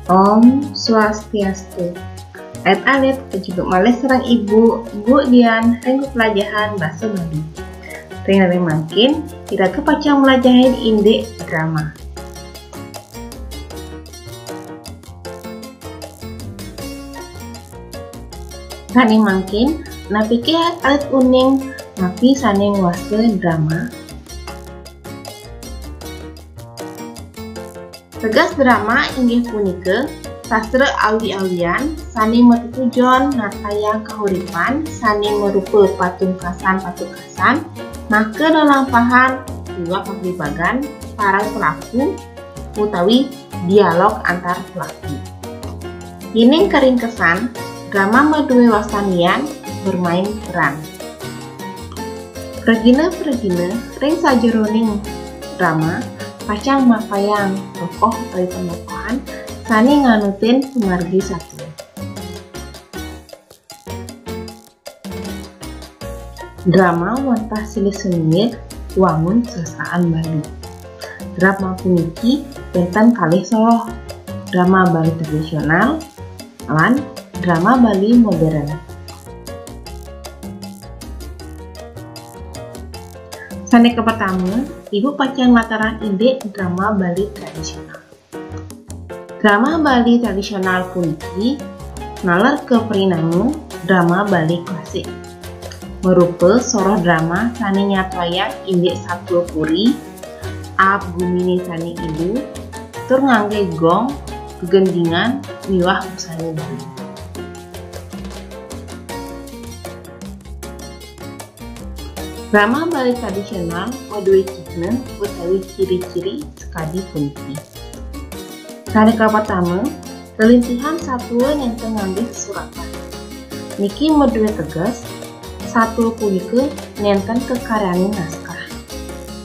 Om Swastiastu. Alit-alit kejuduk malih serang ibu Dian rengku pelajaran bahasa Bali. Ring makin tidak kepacang melajahin indek drama. Sani makin napiki alit uning napi saning wase drama. Tegas drama inggih punika sastra awi-awian sani metujuan nataya kahuripan sani merupa patungkasan maka lelampahan dua pagribagan para pelaku utawi dialog antar pelaku. Ining keringkesan drama medue wasanian bermain peran. Pergina ring sajeroning drama pacang mapayang tokoh utawi penokohan sani nganutin sumargi satu. Drama wantah silih sengit wangun sasaan Bali. Drama puniki benten kalih soloh drama Bali tradisional lan drama Bali modern. Sane pertama, ibu pacang mataran ide drama Bali tradisional. Drama Bali tradisional puniki nalar ke perinamu drama Bali klasik. Merupa soroh drama sani nyatwaya inde satu puri, ab gumini sani ibu, tur ngangge gong, kegendingan, miwah busani Bali. Drama Bali tradisional modue cihna utawi ciri-ciri sekadi puniki. Sane pertama, kelintihan satuan yang ngambil surapan. Niki modue tegas satu punika nenten kekaryani naskah.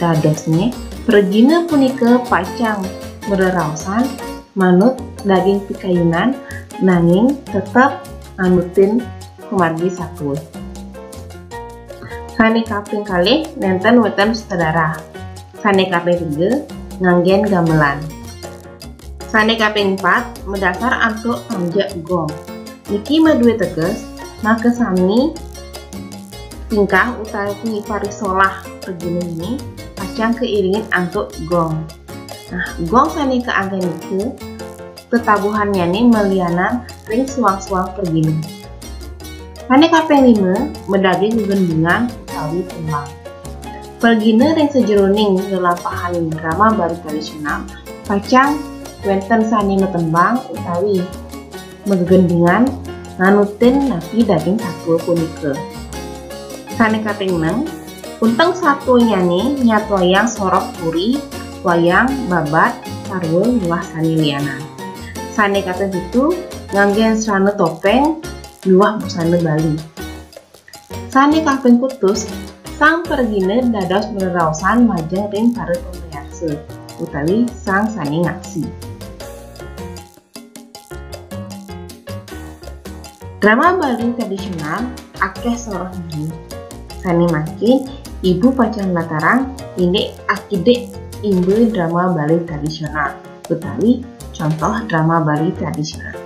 Dadosnya pergina punika pacang mererausan manut daging pikayunan nanging tetap nganutin kumargi satu. Sane kaping kalih nenten weten sutradara. Sane kaping 3 nganggen gamelan. Sane kaping 4 mendasar antuk panjak gong. Niki medue teges maka sami tingkah utawi parisolah pergina ini pacang keiringin antuk gong. Nah, gong sane keanggen niku tetabuhannya nih melianan ring suang-suang pergina. Sane kaping 5 mendagi gegendingan utawi tembang. Pergina ring sejeroning lelampahan drama Bali tradisional pacang wenten sani ngetembang utawi megegendingan nganutin napi daging satu punika. Sane kaping 6 unteng satunya nih nyat wayang sorok puri wayang babat sarwa luah sani lianan. Sane kaping 7 nganggen serana topeng luah busana Bali. Sane kaping putus sang pergina dados mererausan majeng ring para pemriarsa utawi sang sani ngaksi. Drama Bali tradisional akeh soroh ini. Sani makin ibu pacang latarang ini akide imbe drama Bali tradisional utawi contoh drama Bali tradisional.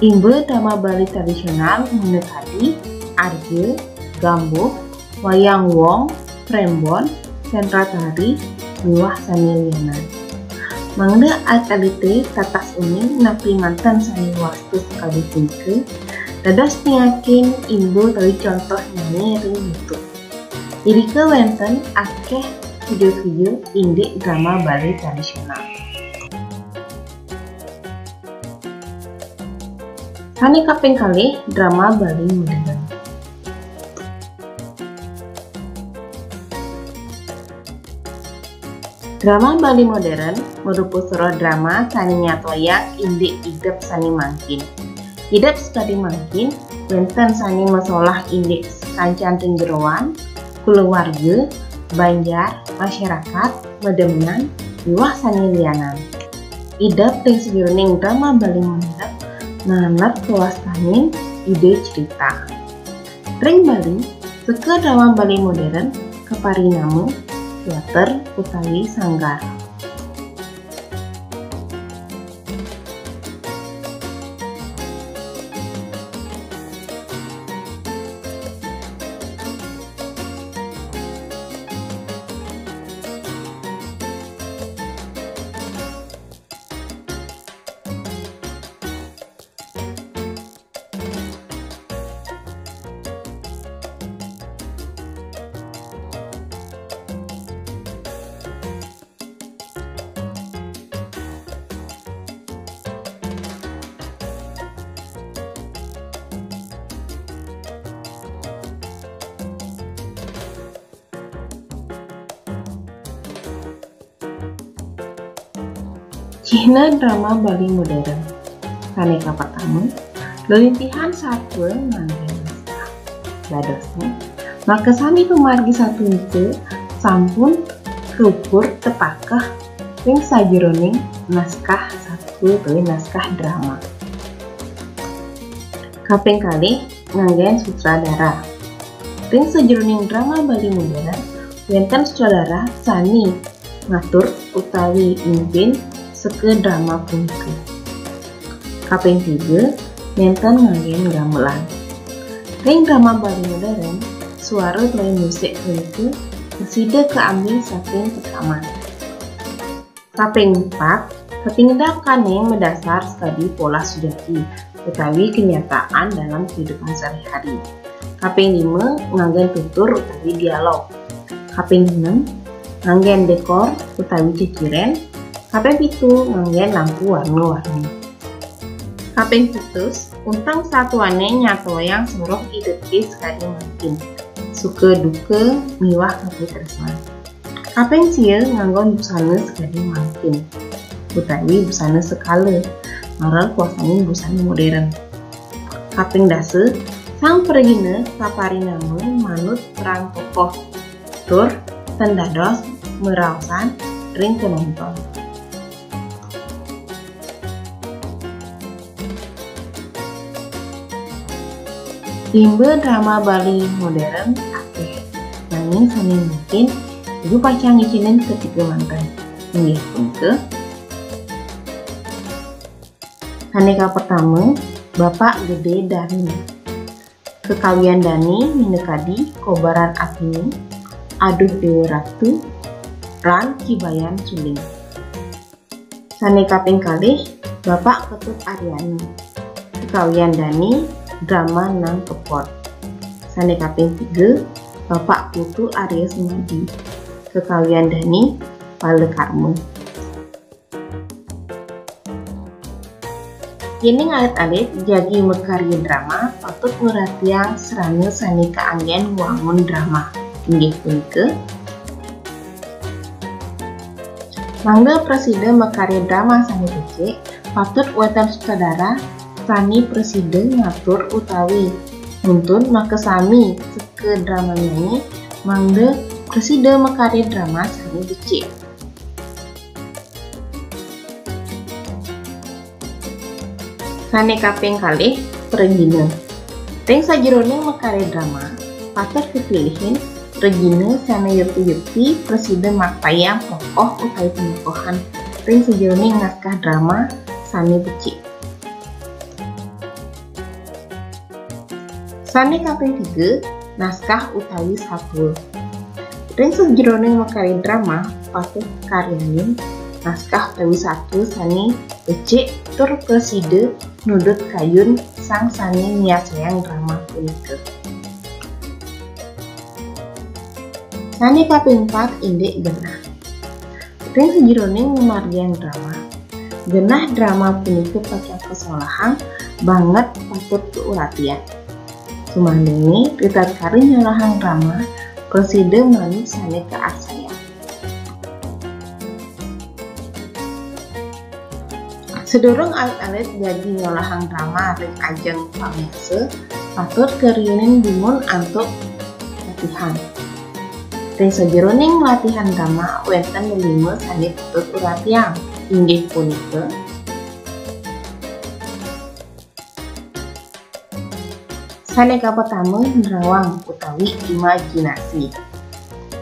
Imbe drama Bali tradisional menekati arge, gambuh, wayang wong, prembon, sentra tari, luah sani lianan. Mangda alit-alite tatas uning napi mantan sani wastu sekali punika dados niakin imbe tawi contoh nyanyi ring YouTube. Irike wenten akeh video-video indie drama Bali tradisional. Sane kaping kalih drama Bali modern. Drama Bali modern merupakan soroh drama sani nyatwaya indek idep sani mangkin. Idep sekali mangkin wenten sani masalah indek kancan ring jeroan, keluarga, Banjar, masyarakat, medemenan, miwah sanilianan. Idap ting sajroning drama Bali modern nanar kawastanin ide cerita. Ring Bali, seke drama Bali modern kaparinama teater utawi sanggar. Cihna drama Bali modern. Kaneka pertama, lelintihan satwa ngangge naskah. Dadosna, maka sami pemargi satu itu sampun keukur tepakah ring sajroning naskah satwa utawi naskah drama. Kaping kalih nganggen sutradara. Ring sajroning drama Bali modern wonten sutradara sani ngatur utawi mimpin seke drama punika. Kaping 3 nenten nganggen gamelan. Ring drama Bali modern suara utawi musik punika kesida keambil saking pertama. Kaping 4 ketindak-kane mendasar studi pola sujati utawi kenyataan dalam kehidupan sehari-hari. Kaping 5 nganggen tutur utawi dialog. Kaping 6 nganggen dekor utawi ciciren. Kaping 7 nganggen lampu warna-warni. Kaping 7 untang satuane nyatoyang suruh idetis sekali mungkin. Suka duka miwah kapitresna. Kaping sieu nganggon busana sekali mungkin. Utawi busana sekala, maral kuasani busana modern. Kaping dase sang pergina kaparinama manut perang tokoh. Tur tendados meraosan ring penonton. Timbe drama Bali modern akeh, nanging sami mungkin ibu pacang ngicinin ketiga mantan. Inggih punika. Kaneka pertama, Bapak Gede Dani. Kekawian Dani minekadi kobaran apini, aduh Dewa Ratu, ran Cibayan Suling. Saneka kaping kalih, Bapak Ketut Aryani. Kekawian Dani drama nang kepot. Sane kaping 3 Bapak Putu Arya Sumadi. Kekawian Dani Pale Karma. Kini alit-alit jadi mekarya drama patut merhatiang serana sane kaanggen wangun drama. Inggih punika mangga presiden mekarya drama sane becik patut wonten sutradara sani presiden ngatur utawi nuntun maka sami seke drama nyanyi mangga presiden mekarya drama sani becik. Sane kaping kalih Regina. Ring sajroning mekarya drama patut dipilihin Regina sane yukti-yukti presiden makpayang tokoh utawi penukohan ring sajroning naskah drama sani becik. Sane kaping 3 naskah utawi satwa. Ring sajroning mekarya drama patut karyaning naskah utawi satwa sane becik tur preside nudut kayun sang sane nyasayang drama punika. Sane kaping 4 indek genah. Ring sajroning memargian drama genah drama punika pacang kesalahan banget patut keuratian. Sumandingi ditarkari nyolahang drama presiden manu sane kearsayang. Sedurung alit-alit jadi nyolahang drama ring ajeng pamese patut keriunin bimun antuk latihan. Ring sajeroning latihan drama wonten 5 sani patut uratiang inggih punika saneka pertama nerawang utawi imajinasi.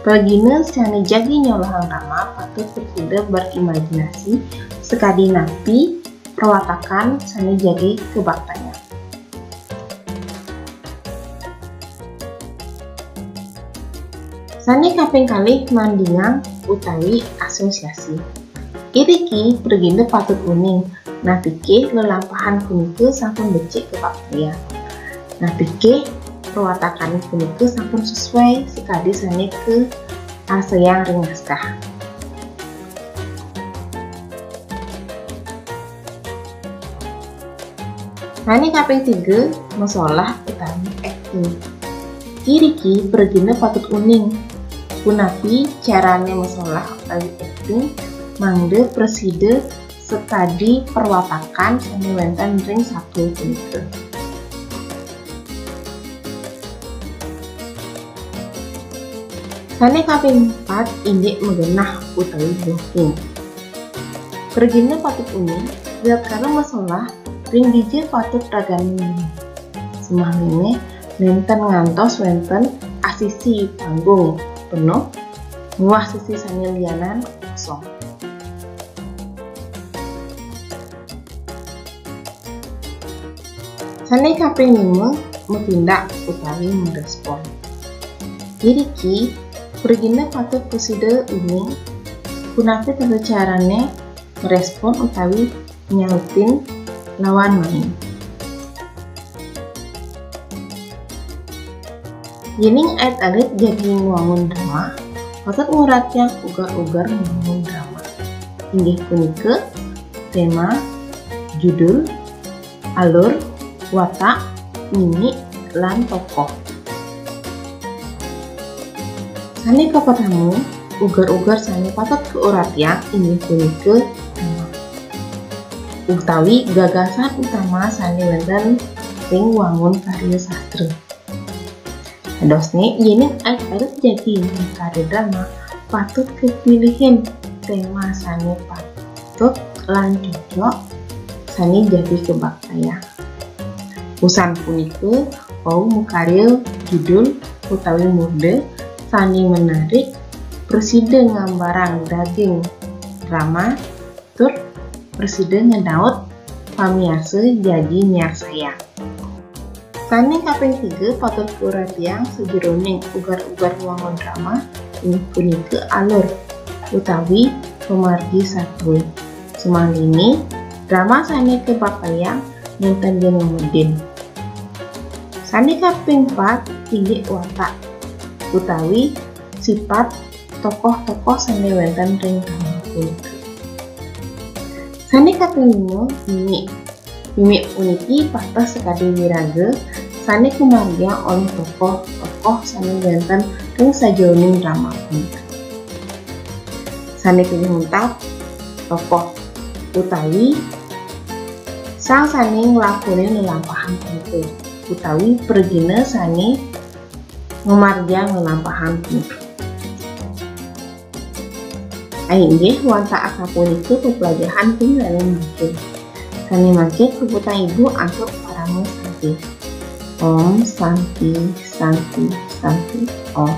Bagina sani jagi nyolahang drama patut berpikir berimajinasi sekadi napi perwatakan sani jagi kebaktanya. Sani kaping kalih mandingang utawi asosiasi. Iriki pergine patut uning, nah pikir lelampahan punika sampun becik kebaktaya. Nah pikir perwatakan punika sampun sesuai sekadi sani ke aseyang ring naskah. Sani kaping 3 masalah utawi acting. Iriki pergine patut uning, punapi carane masalah utawi acting mangde preside sekadi perwatakan sani wonten ring 1 punika. Sani kaping 4 inggih menggenah utawi blocking. Pergine patut uning, lihat karena masalah ring DJ patut ragani semangine nenten ngantos wonten asisi panggung penuh muah sisi sani lianan kosong. Sani kaping 5 metindak utawi merespon. Iriki pergine patut preside uning punapi tata carane merespon utawi nyautin lawan main. Yening ait-ait jadi nguangun drama patut nguratnya ugar-ugar nguangun drama. Inggih punika tema, judul, alur, watak, mimik, lan tokoh. Sani kapatamu ugar-ugar sani patut keuratian inggih punika tema utawi gagasan utama sani wonten ring wangun karya sastra. Dosne yening ait-ait jadi karya drama patut kepilihin tema sani patut lan cocok sani jadi kebaktaya. Usan punika wau mukarya judul utawi mode sani menarik preside ngambarang daging drama tur preside ngedaut pamiase jadi nyar saya. Sani kaping 3 patut uratiang sejeroning ugar-ugar wangun drama ini punika alur utawi pemargi satwe. Semangini drama sani kebaktayang nenten jeung ngemedin. Sani kaping 4 inggih watak utawi sifat tokoh-tokoh sani wonten ring drama punika. Sani kaping 5 mimik. Mimik puniki patos sekadi wiraga sani kumargia oleh tokoh-tokoh sani wonten ring sajroning drama punika. Sani pilih muntap tokoh utawi sang sani nglakoni lelampahan punika utawi pergine sani ngumargia ngelampahan punika. Inggih wanta akapunika pepelajaran ping lain bikin. Sani mangke puputan ibu antuk parame santi. Om Santi Santi Santi Om.